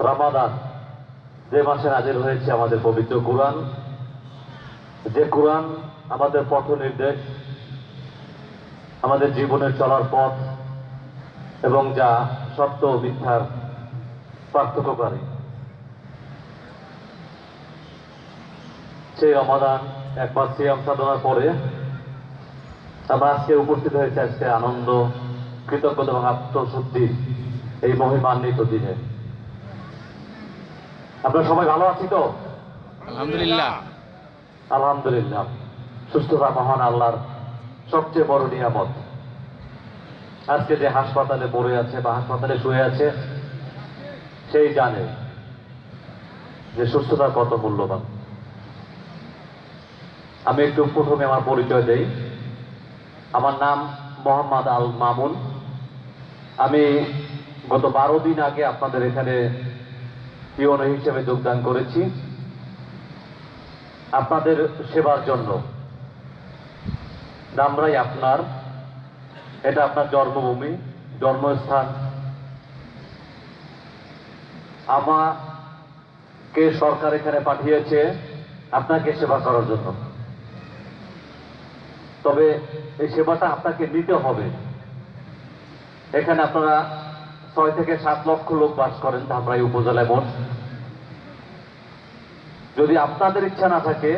রমাদান যে মাসে নাজিল হয়েছে আমাদের পবিত্র কুরআন, যে কুরআন আমাদের পথ নির্দেশ, আমাদের জীবনের চলার পথ এবং যা সত্য ও মিথ্যার পার্থক্য করে। সেই রমাদান একবার সিয়াম সাধনার পরে আমরা আজকে উপস্থিত হয়েছে আজকে আনন্দ, কৃতজ্ঞতা এবং আত্মশুদ্ধি এই মহিমান্বিত দিনে। আমরা সবাই ভালো আছি তো? আলহামদুলিল্লাহ। আলহামদুলিল্লাহ। সুস্থতা মহান আল্লাহর সবচেয়ে বড় নিয়ামত। আজকে যে হাসপাতালে পড়ে আছে বা হাসপাতালে শুয়ে আছে, সেই জানে যে সুস্থতা কত মূল্যবান। আমি একটু প্রথমে আমার পরিচয় দেই। আমার নাম মোহাম্মদ আল মামুন। আমি গত 12 দিন আগে আপনাদের এখানে পিওন হিসেবে যোগদান করেছি আপনাদের সেবার জন্য। ধামরাই আপনার, এটা আপনার জন্মভূমি, জন্মস্থান। আমাকে সরকার এখানে পাঠিয়েছে আপনাকে সেবা করার জন্য। তবে এই সেবাটা আপনাকে নিতে হবে। এখানে আপনারা 6 থেকে 7 লক্ষ লোক বাস করেন ধামরাই উপজেলায় মোট। যদি আপনাদের ইচ্ছা না থাকে,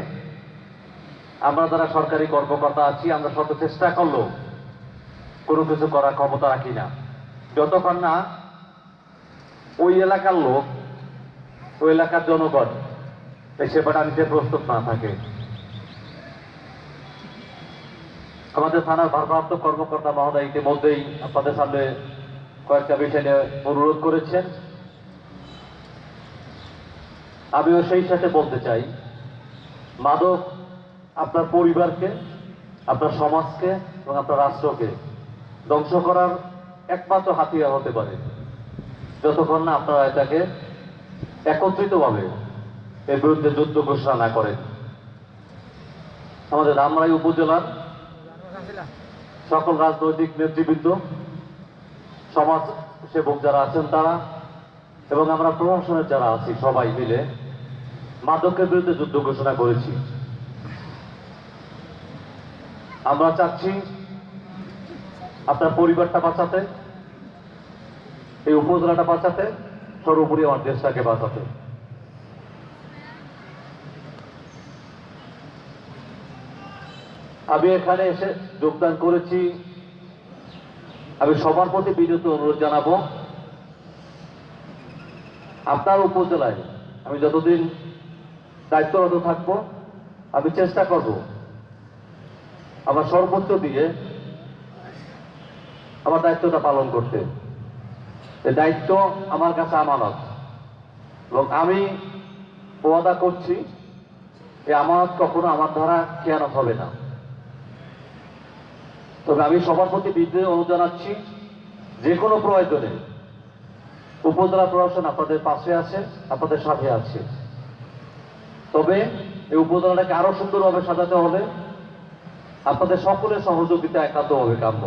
আমরা যারা সরকারি কর্মকর্তা আছি, আমরা শত চেষ্টা করলেও কোনো কিছু করার ক্ষমতা রাখি না, যতক্ষণ না ওই এলাকার লোক, ওই এলাকার জনগণ এই সেবাটা নিতে প্রস্তুত না থাকে। আমাদের থানার ভারপ্রাপ্ত কর্মকর্তা মহোদয় ইতিমধ্যেই আপনাদের সামনে কয়েকটা বিষয় নিয়ে অনুরোধ করেছেন। আমিও সেই সাথে বলতে চাই, মাদক আপনার পরিবারকে, আপনার সমাজকে এবং আপনার রাষ্ট্রকে ধ্বংস করার একমাত্র হাতিয়ার হতে পারে, যতক্ষণ না আপনারা এটাকে একত্রিতভাবে এর বিরুদ্ধে যুদ্ধ ঘোষণা না করেন। আমাদের ধামরাই উপজেলার সকল রাজনৈতিক নেতৃবৃন্দ, সমাজ সেবক যারা আছেন তারা এবং আমরা প্রশাসনের যারা আছি, সবাই মিলে মাদকের বিরুদ্ধে যুদ্ধ ঘোষণা করেছি। আমরা চাচ্ছি আপনার পরিবারটা বাঁচাতে, এই উপজেলাটা বাঁচাতে, সর্বোপরি আমার দেশটাকে বাঁচাতে। আমি এখানে এসে যোগদান করেছি। আমি সবার প্রতি বিনীত অনুরোধ জানাবো, আপনার উপজেলায় আমি যতদিন দায়িত্বরত থাকবো, আমি চেষ্টা করব আমার সর্বোচ্চ দিয়ে আমার দায়িত্বটা পালন করতে। এই দায়িত্ব আমার কাছে আমানত এবং আমি ওয়াদা করছি এই আমানত কখনো আমার দ্বারা খেয়ানত হবে না। তবে আমি সবার প্রতি বিদ্রোহ অনুরোধ জানাচ্ছি, যে কোনো প্রয়োজনে উপজেলা প্রশাসন আপনাদের পাশে আছে, আপনাদের সাথে আছে। তবে এই উপজেলাটাকে আরো সুন্দরভাবে সাজাতে হলে আপনাদের সকলের সহযোগিতা একান্তভাবে কাম্য।